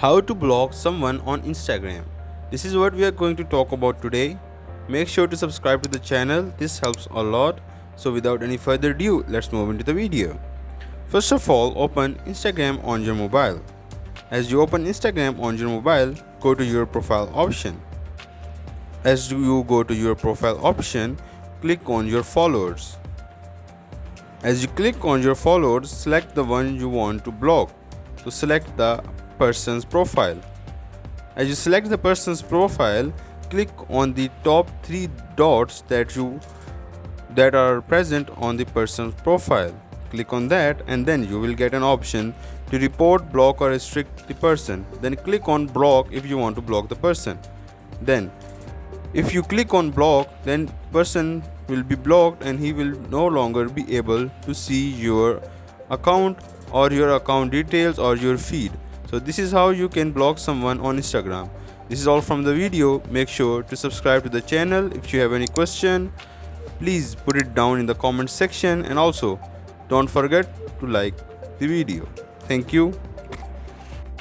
How to block someone on Instagram. This is what we are going to talk about today. Make sure to subscribe to the channel, this helps a lot. So without any further ado, let's move into the video. First of all, open Instagram on your mobile. As you open Instagram on your mobile, go to your profile option. As you go to your profile option, click on your followers. As you click on your followers, select the one you want to block. So select the person's profile. As you select the person's profile, click on the top 3 dots that are present on the person's profile. Click on that and then you will get an option to report, block or restrict the person. Then click on block if you want to block the person. Then if you click on block, then person will be blocked and he will no longer be able to see your account or your account details or your feed. So this is how you can block someone on Instagram. This is all from the video. Make sure to subscribe to the channel. If you have any question, please put it down in the comment section, and also don't forget to like the video. Thank you.